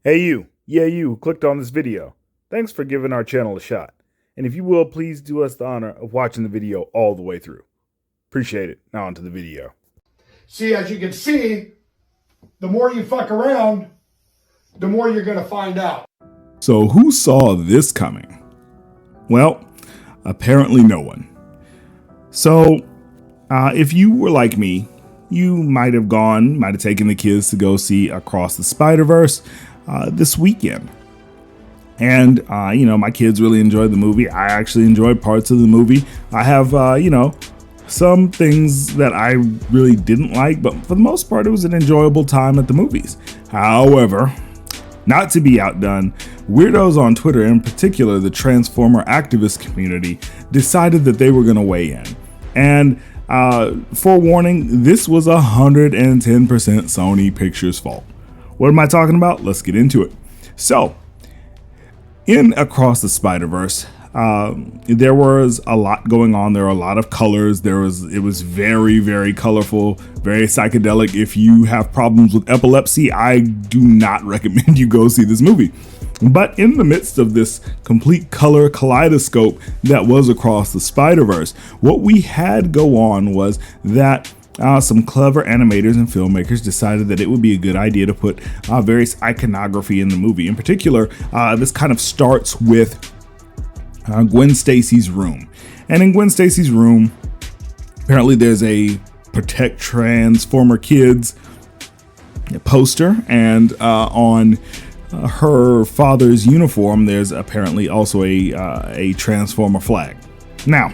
Hey you, yeah you who clicked on this video. Thanks for giving our channel a shot. And if you will, please do us the honor of watching the video all the way through. Appreciate it. Now onto the video. See, as you can see, the more you fuck around, the more you're going to find out. So who saw this coming? Well, apparently no one. So if you were like me, you might have taken the kids to go see Across the Spiderverse this weekend. And, my kids really enjoyed the movie. I actually enjoyed parts of the movie. I have, some things that I really didn't like, but for the most part, it was an enjoyable time at the movies. However, not to be outdone, weirdos on Twitter, in particular the Transformer activist community, decided that they were going to weigh in. And forewarning, this was 110% Sony Pictures' fault. What am I talking about? Let's get into it. So, in Across the Spiderverse, there was a lot going on. There were a lot of colors. It was very, very colorful, very psychedelic. If you have problems with epilepsy, I do not recommend you go see this movie. But in the midst of this complete color kaleidoscope that was Across the Spiderverse, what we had go on was that some clever animators and filmmakers decided that it would be a good idea to put various iconography in the movie. In particular, this kind of starts with Gwen Stacy's room. And in Gwen Stacy's room, apparently there's a Protect Transformer Kids poster, and on her father's uniform, there's apparently also a Transformer flag. Now,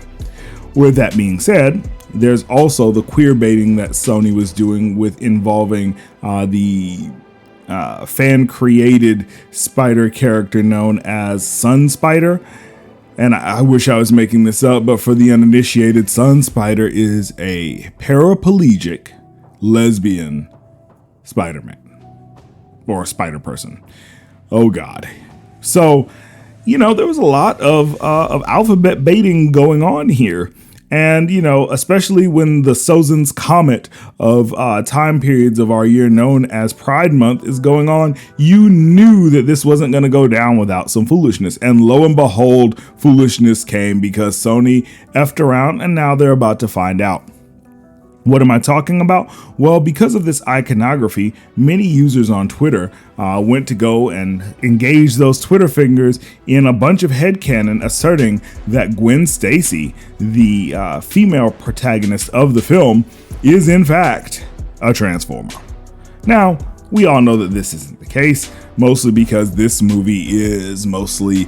with that being said, there's also the queerbaiting that Sony was doing with involving the fan-created spider character known as Sun Spider. And I wish I was making this up, but for the uninitiated, Sun Spider is a paraplegic lesbian Spider-Man or Spider person. Oh God. So, there was a lot of alphabet baiting going on here. And, especially when the Sozins comet of time periods of our year known as Pride Month is going on, you knew that this wasn't going to go down without some foolishness. And lo and behold, foolishness came because Sony effed around, and now they're about to find out. What am I talking about? Well, because of this iconography, many users on Twitter went to go and engage those Twitter fingers in a bunch of headcanon asserting that Gwen Stacy, the female protagonist of the film, is in fact a Transformer. Now, we all know that this isn't the case, mostly because this movie is mostly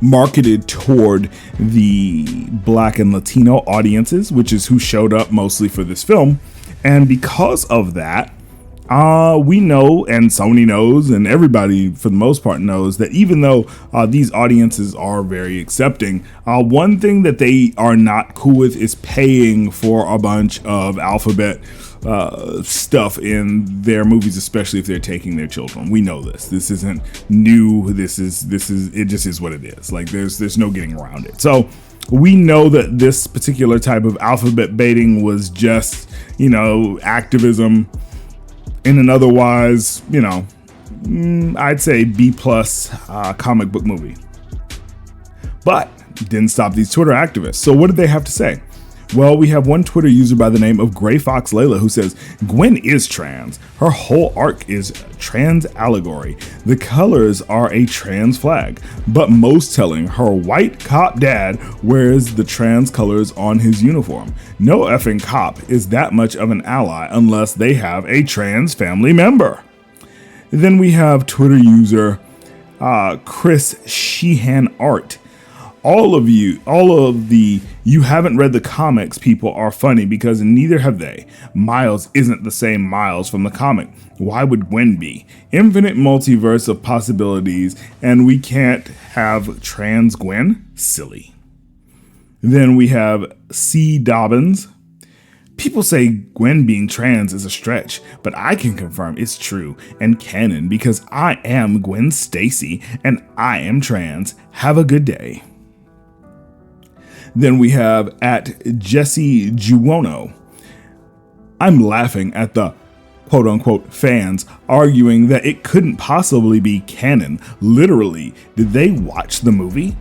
marketed toward the Black and Latino audiences, which is who showed up mostly for this film. And because of that, we know, and Sony knows, and everybody for the most part knows, that even though these audiences are very accepting, one thing that they are not cool with is paying for a bunch of alphabet stuff in their movies, especially if they're taking their children. We know this. This isn't new. This is it just is what it is. Like there's no getting around it. So we know that this particular type of alphabet baiting was just, activism in an otherwise, I'd say B+ comic book movie. But didn't stop these Twitter activists. So what did they have to say? Well, we have one Twitter user by the name of Gray Fox Layla who says, Gwen is trans. Her whole arc is trans allegory. The colors are a trans flag. But most telling, her white cop dad wears the trans colors on his uniform. No effing cop is that much of an ally unless they have a trans family member. Then we have Twitter user Chris Sheehan Art. All of the you haven't read the comics people are funny because neither have they. Miles isn't the same Miles from the comic. Why would Gwen be? Infinite multiverse of possibilities, and we can't have trans Gwen? Silly. Then we have C. Dobbins. People say Gwen being trans is a stretch, but I can confirm it's true and canon because I am Gwen Stacy and I am trans. Have a good day. Then we have at Jesse Juono. I'm laughing at the quote unquote fans arguing that it couldn't possibly be canon. Literally, did they watch the movie?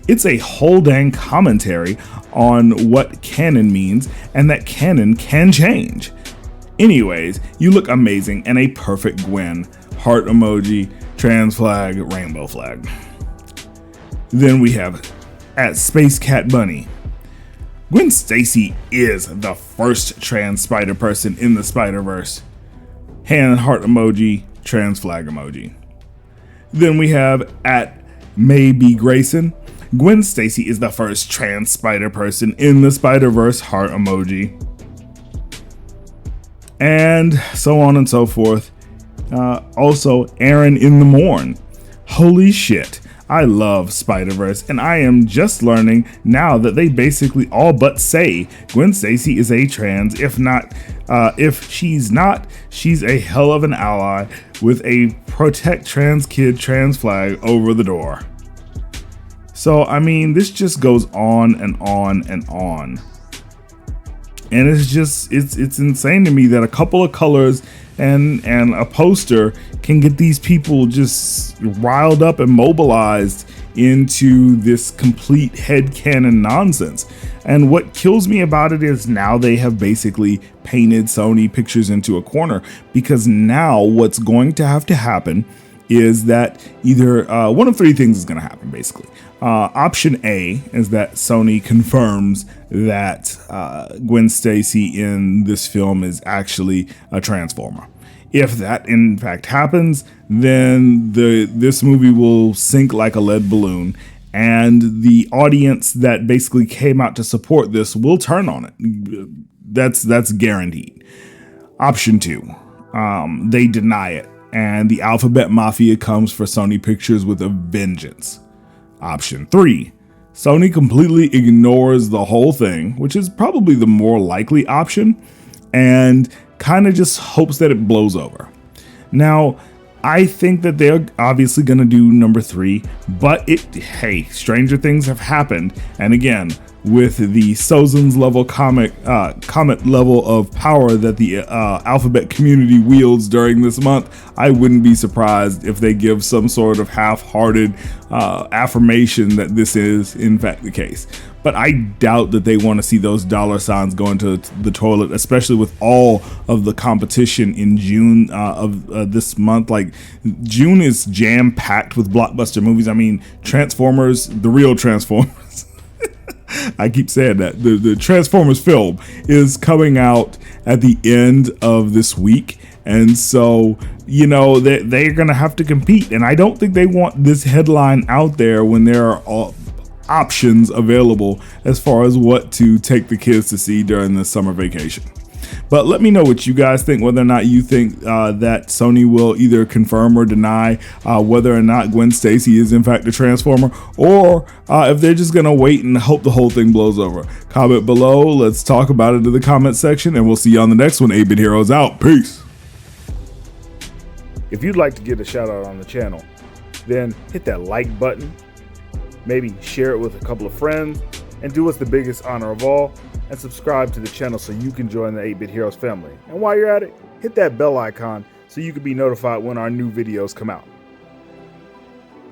It's a whole dang commentary on what canon means and that canon can change. Anyways, you look amazing and a perfect Gwen. Heart emoji, trans flag, rainbow flag. Then we have at Space Cat Bunny. Gwen Stacy is the first trans spider person in the Spiderverse. Hand heart emoji, trans flag emoji. Then we have at Maybe Grayson. Gwen Stacy is the first trans spider person in the Spiderverse, heart emoji. And so on and so forth. Also, Aaron in the Morn. Holy shit. I love Spiderverse, and I am just learning now that they basically all but say Gwen Stacy is a trans. If she's not, she's a hell of an ally with a protect trans kid trans flag over the door. So, I mean, this just goes on and on and on. And it's insane to me that a couple of colors and a poster can get these people just riled up and mobilized into this complete headcanon nonsense. And what kills me about it is now they have basically painted Sony Pictures into a corner, because now what's going to have to happen is that either one of three things is going to happen, basically. Option A is that Sony confirms that Gwen Stacy in this film is actually a Transformer. If that in fact happens, then this movie will sink like a lead balloon, and the audience that basically came out to support this will turn on it. That's guaranteed. Option 2, they deny it, and the Alphabet Mafia comes for Sony Pictures with a vengeance. Option 3, Sony completely ignores the whole thing, which is probably the more likely option, and kind of just hopes that it blows over. Now, I think that they're obviously going to do number 3, but hey, stranger things have happened. And again, with the Sozins level comet level of power that the Alphabet community wields during this month, I wouldn't be surprised if they give some sort of half-hearted affirmation that this is in fact the case. But I doubt that they want to see those dollar signs go into the toilet, especially with all of the competition in June of this month. Like, June is jam-packed with blockbuster movies. I mean, Transformers, the real Transformers. I keep saying that. The Transformers film is coming out at the end of this week. And so, you know, they're going to have to compete. And I don't think they want this headline out there when there are options available as far as what to take the kids to see during the summer vacation. But let me know what you guys think, whether or not you think that Sony will either confirm or deny whether or not Gwen Stacy is in fact a Transformer, or if they're just gonna wait and hope the whole thing blows over. Comment below, let's talk about it in the comment section, and we'll see you on the next one. 8-Bit Heroes out, peace. If you'd like to get a shout out on the channel, then hit that like button, maybe share it with a couple of friends, and do us the biggest honor of all, and subscribe to the channel so you can join the 8-Bit Heroes family. And while you're at it, hit that bell icon so you can be notified when our new videos come out.